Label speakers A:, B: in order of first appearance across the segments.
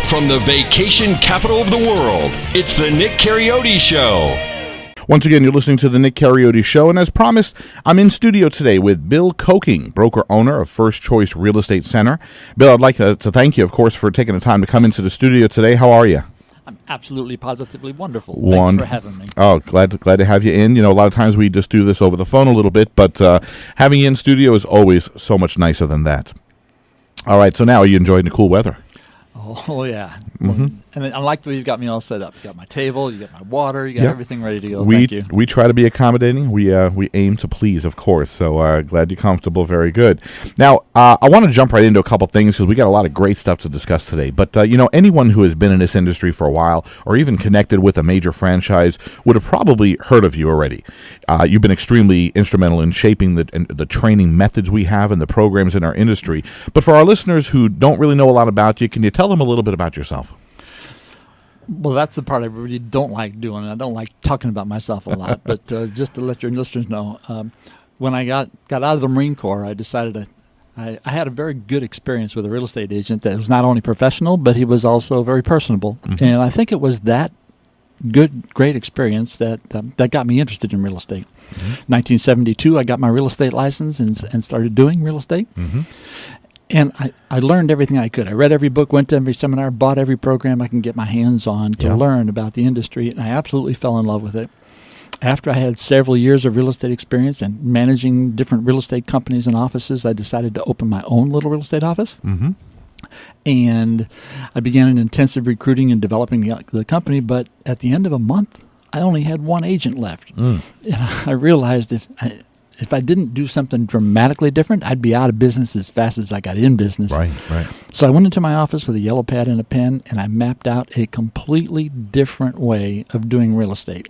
A: From the vacation capital of the world, it's the Nick Carioti Show.
B: Once again, you're listening to the Nick Carioti Show, and as promised, I'm in studio today with Bill Koking, broker-owner of First Choice Real Estate Center. Bill, I'd like to thank you, of course, for taking the time to come into the studio today. How are you?
C: I'm absolutely, positively wonderful. Thanks for having me.
B: Oh, glad to have you in. You know, a lot of times we just do this over the phone a little bit, but having you in studio is always so much nicer than that. All right, so now are you enjoying the cool weather?
C: Oh, yeah. Mm-hmm. And I like the way you've got me all set up. You got my table, you got my water, you got everything ready to go. Thank you.
B: We try to be accommodating. We aim to please, of course. So glad you're comfortable. Very good. Now, I want to jump right into a couple things because we got a lot of great stuff to discuss today. But, anyone who has been in this industry for a while or even connected with a major franchise would have probably heard of you already. You've been extremely instrumental in shaping the training methods we have and the programs in our industry. But for our listeners who don't really know a lot about you, can you tell them a little bit about yourself?
C: Well, that's the part I really don't like doing. I don't like talking about myself a lot. But just to let your listeners know, when I got out of the Marine Corps, I decided I had a very good experience with a real estate agent that was not only professional, but he was also very personable. Mm-hmm. And I think it was that great experience that got me interested in real estate. Mm-hmm. 1972, I got my real estate license and started doing real estate. Mm-hmm. And I learned everything I could. I read every book, went to every seminar, bought every program I can get my hands on to learn about the industry, and I absolutely fell in love with it. After I had several years of real estate experience and managing different real estate companies and offices, I decided to open my own little real estate office. Mm-hmm. And I began an intensive recruiting and developing the company, but at the end of a month, I only had one agent left. And I realized if I didn't do something dramatically different, I'd be out of business as fast as I got in business. Right. So I went into my office with a yellow pad and a pen, and I mapped out a completely different way of doing real estate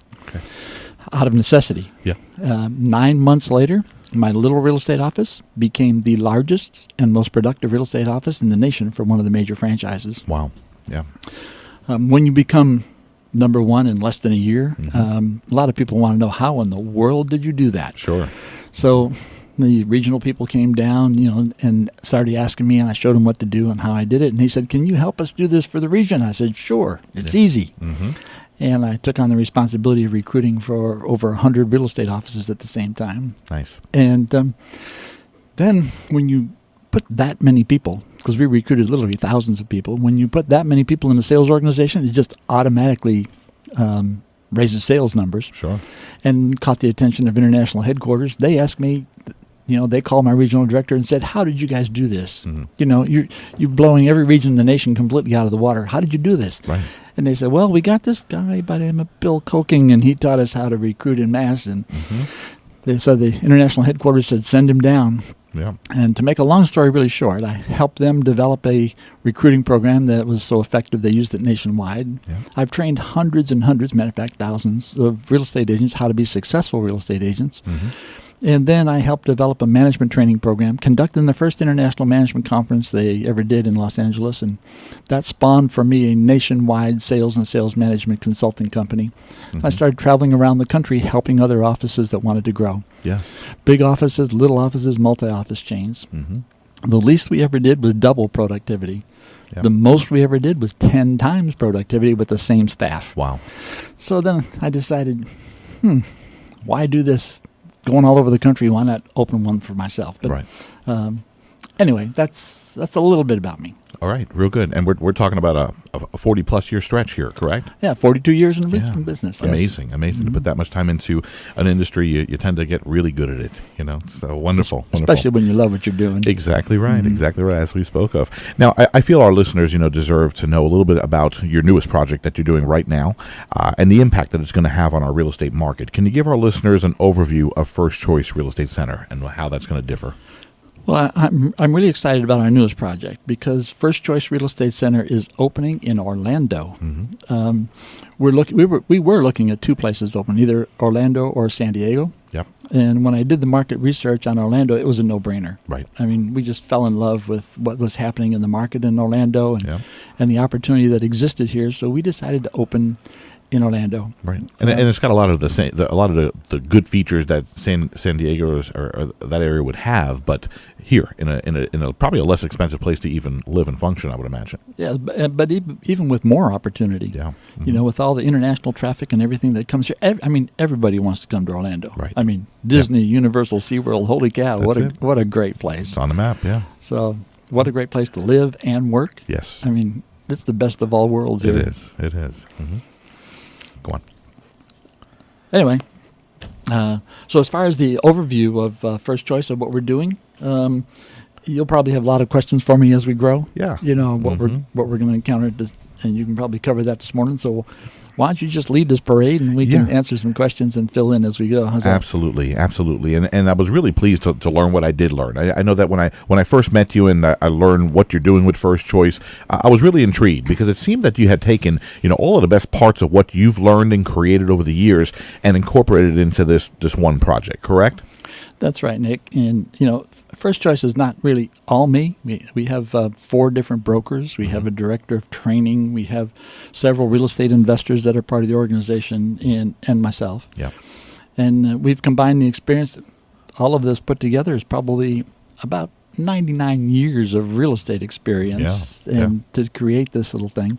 C: out of necessity. Yeah. 9 months later, my little real estate office became the largest and most productive real estate office in the nation for one of the major franchises. Wow. Yeah. When you become number one in less than a year, a lot of people want to know, how in the world did you do that? Sure. So the regional people came down, and started asking me, and I showed them what to do and how I did it. And he said, "Can you help us do this for the region?" I said, "Sure, it's easy." Mm-hmm. And I took on the responsibility of recruiting for over 100 real estate offices at the same time. Nice. And then when you put that many people, because we recruited literally thousands of people, when you put that many people in a sales organization, it just automatically raises sales numbers. Sure. And caught the attention of international headquarters. They asked me, they called my regional director and said, "How did you guys do this? Mm-hmm. You're blowing every region in the nation completely out of the water. How did you do this?" Right. And they said, "Well, we got this guy by the name of Bill Koking, and he taught us how to recruit in mass." And they said the international headquarters said, "Send him down." Yeah. And to make a long story really short, I helped them develop a recruiting program that was so effective they used it nationwide. Yeah. I've trained hundreds and hundreds, matter of fact, thousands of real estate agents how to be successful real estate agents. Mm-hmm. And then I helped develop a management training program, conducting the first international management conference they ever did in Los Angeles. And that spawned for me a nationwide sales and sales management consulting company. Mm-hmm. I started traveling around the country helping other offices that wanted to grow. Yeah. Big offices, little offices, multi-office chains. Mm-hmm. The least we ever did was double productivity. Yep. The most we ever did was 10 times productivity with the same staff. Wow. So then I decided, why do this going all over the country? Why not open one for myself? But, right. Anyway, that's a little bit about me. All right, real good. And we're talking about a 40-plus year stretch here, correct? Yeah, 42 years in business. Yes. Amazing mm-hmm. to put that much time into an industry. You tend to get really good at it, So wonderful. Especially when you love what you're doing. Exactly right, as we spoke of. Now, I feel our listeners, deserve to know a little bit about your newest project that you're doing right now and the impact that it's going to have on our real estate market. Can you give our listeners an overview of First Choice Real Estate Center and how that's going to differ? Well, I'm really excited about our newest project because First Choice Real Estate Center is opening in Orlando. Mm-hmm. We were looking at two places open, either Orlando or San Diego. Yep. And when I did the market research on Orlando, it was a no-brainer.
B: Right.
C: I mean, we just fell in love with what was happening in the market in Orlando and the opportunity that existed here. So we decided to open in Orlando.
B: Right. And it's got a lot of the good features that San Diego or that area would have, but here in a probably a less expensive place to even live and function, I would imagine.
C: Yes, but even with more opportunity.
B: Yeah. Mm-hmm.
C: You know, with all the international traffic and everything that comes here, everybody wants to come to Orlando.
B: Right.
C: I mean, Disney, Universal, SeaWorld, holy cow, what a great place.
B: It's on the map, yeah.
C: So, what a great place to live and work.
B: Yes.
C: I mean, it's the best of all worlds here.
B: It is. Mm-hmm. Go on.
C: Anyway, so as far as the overview of First Choice of what we're doing, you'll probably have a lot of questions for me as we grow.
B: Yeah.
C: You know, what we're going to encounter, and you can probably cover that this morning. So why don't you just lead this parade, and we can answer some questions and fill in as we go. How's that?
B: Absolutely. And I was really pleased to learn what I did learn. I know that when I first met you and I learned what you're doing with First Choice, I was really intrigued because it seemed that you had taken all of the best parts of what you've learned and created over the years and incorporated it into this one project. Correct?
C: That's right, Nick. And, First Choice is not really all me. We have 4 different brokers. We have a director of training. We have several real estate investors that are part of the organization and myself.
B: Yeah.
C: And we've combined the experience. All of this put together is probably about 99 years of real estate experience to create this little thing.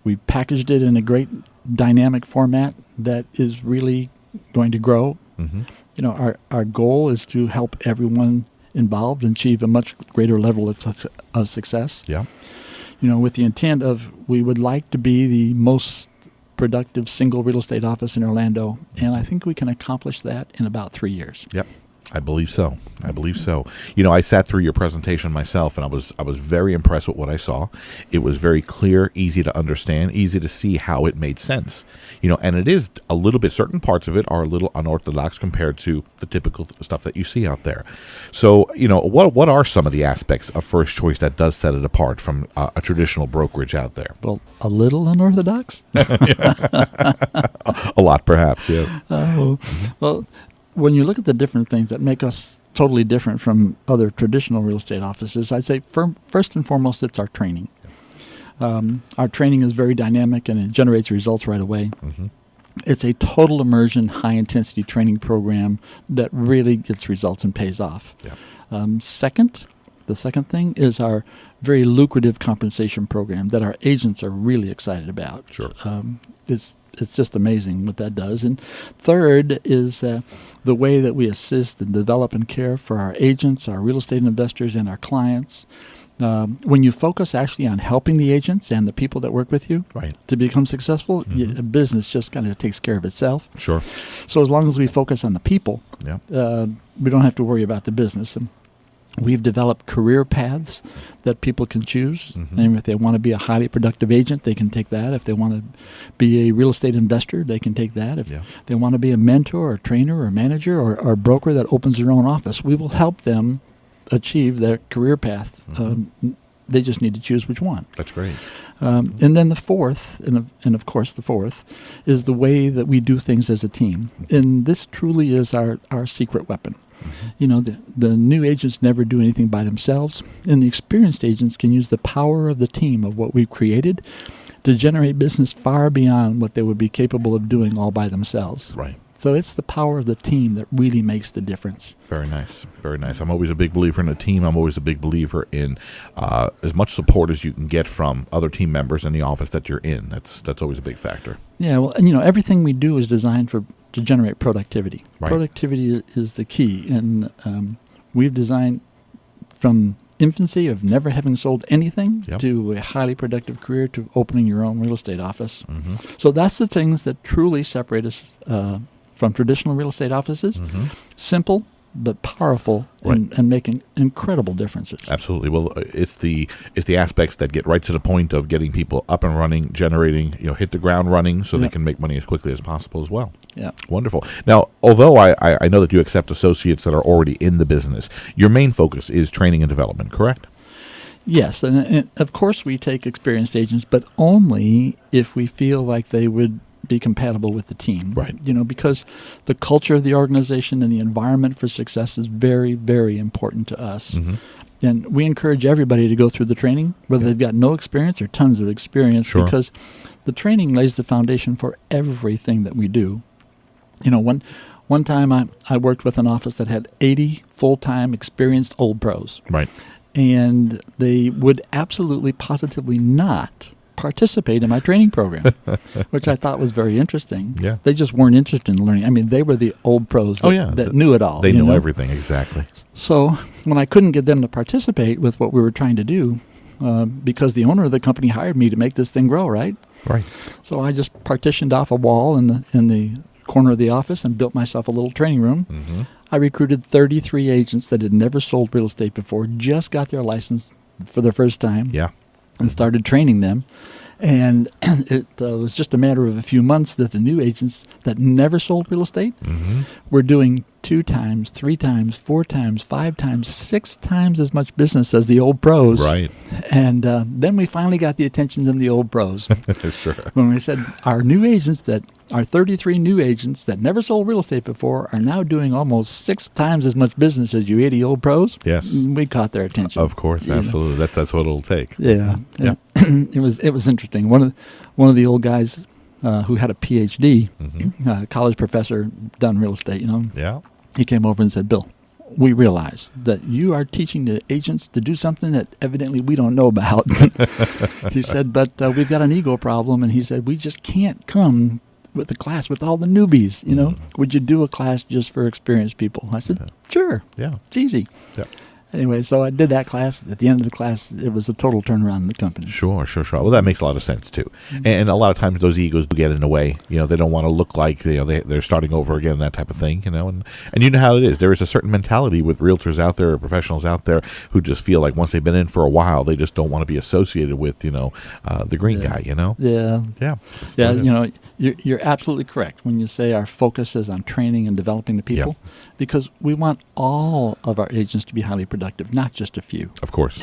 C: We packaged it in a great dynamic format that is really going to grow. Mm-hmm. Our goal is to help everyone involved achieve a much greater level of success.
B: Yeah.
C: With the intent of we would like to be the most productive single real estate office in Orlando, and I think we can accomplish that in about 3 years.
B: Yep. I believe so. I sat through your presentation myself, and I was very impressed with what I saw. It was very clear, easy to understand, easy to see how it made sense. And it is a little bit, certain parts of it are a little unorthodox compared to the typical stuff that you see out there. So, what are some of the aspects of First Choice that does set it apart from a traditional brokerage out there?
C: Well, a little unorthodox?
B: A lot, perhaps, yes.
C: Well, when you look at the different things that make us totally different from other traditional real estate offices, I'd say first and foremost, it's our training. Our training is very dynamic and it generates results right away. Mm-hmm. It's a total immersion, high-intensity training program that really gets results and pays off. Yeah. The second thing is our very lucrative compensation program that our agents are really excited about.
B: Sure.
C: It's just amazing what that does. And third is the way that we assist and develop and care for our agents, our real estate investors, and our clients. When you focus actually on helping the agents and the people that work with you to become successful, a business just kind of takes care of itself.
B: Sure.
C: So as long as we focus on the people, we don't have to worry about the business. And we've developed career paths that people can choose. Mm-hmm. And if they want to be a highly productive agent, they can take that. If they want to be a real estate investor, they can take that. If they want to be a mentor or trainer or manager or a broker that opens their own office, we will help them achieve their career path. Mm-hmm. They just need to choose which one.
B: That's great.
C: And then the fourth, and of course the fourth, is the way that we do things as a team. And this truly is our secret weapon. Mm-hmm. The new agents never do anything by themselves, and the experienced agents can use the power of the team of what we've created to generate business far beyond what they would be capable of doing all by themselves.
B: Right.
C: So it's the power of the team that really makes the difference.
B: Very nice. Very nice. I'm always a big believer in a team. I'm always a big believer in as much support as you can get from other team members in the office that you're in. That's always a big factor. Yeah,
C: well, and everything we do is designed to generate productivity. Right. Productivity is the key, and we've designed from infancy of never having sold anything to a highly productive career to opening your own real estate office. Mm-hmm. So that's the things that truly separate us from traditional real estate offices. Mm-hmm. Simple but powerful and making incredible differences.
B: Absolutely. Well, it's the aspects that get right to the point of getting people up and running, generating, hit the ground running so they can make money as quickly as possible as well. Yeah. Wonderful. Now, although I know that you accept associates that are already in the business, your main focus is training and development, correct?
C: Yes. And of course we take experienced agents, but only if we feel like they would be compatible with the team.
B: Right.
C: Because the culture of the organization and the environment for success is very, very important to us.
B: Mm-hmm.
C: And we encourage everybody to go through the training, whether they've got no experience or tons of experience,
B: Sure.
C: because the training lays the foundation for everything that we do. One time I worked with an office that had 80 full-time experienced old pros.
B: Right.
C: And they would absolutely, positively not participate in my training program, which I thought was very interesting.
B: Yeah.
C: They just weren't interested in learning. I mean, they were the old pros that knew it all.
B: They know everything, exactly.
C: So when I couldn't get them to participate with what we were trying to do, because the owner of the company hired me to make this thing grow, right?
B: Right.
C: So I just partitioned off a wall in the corner of the office and built myself a little training room.
B: Mm-hmm.
C: I recruited 33 agents that had never sold real estate before, just got their license for the first time.
B: Yeah.
C: And started training them. And it was just a matter of a few months that the new agents that never sold real estate
B: Mm-hmm.
C: were doing 2 times, 3 times, 4 times, 5 times, 6 times as much business as the old pros.
B: Right.
C: And then we finally got the attention of the old pros.
B: Sure.
C: When we said our 33 new agents that never sold real estate before are now doing almost 6 times as much business as you 80 old pros.
B: Yes.
C: We caught their attention.
B: Of course, absolutely. That's what it'll take.
C: Yeah.
B: Yeah.
C: It was interesting. One of the old guys who had a PhD,
B: Mm-hmm.
C: college professor, done real estate,
B: Yeah.
C: he came over and said, "Bill, we realize that you are teaching the agents to do something that evidently we don't know about." He said, "But we've got an ego problem." And he said, "We just can't come with the class with all the newbies, Would you do a class just for experienced people?" I said, "Sure.
B: Yeah.
C: It's easy."
B: Yeah.
C: Anyway, so I did that class. At the end of the class, it was a total turnaround in the company.
B: Sure. Well, that makes a lot of sense too.
C: Mm-hmm.
B: And a lot of times those egos do get in the way. They don't want to look like they're starting over again, that type of thing. And you know how it is. There is a certain mentality with realtors out there, or professionals out there, who just feel like once they've been in for a while, they just don't want to be associated with the green guy.
C: Yeah.
B: Yeah.
C: Yeah. You're absolutely correct when you say our focus is on training and developing the people, because we want all of our agents to be highly productive, not just a few.
B: Of course.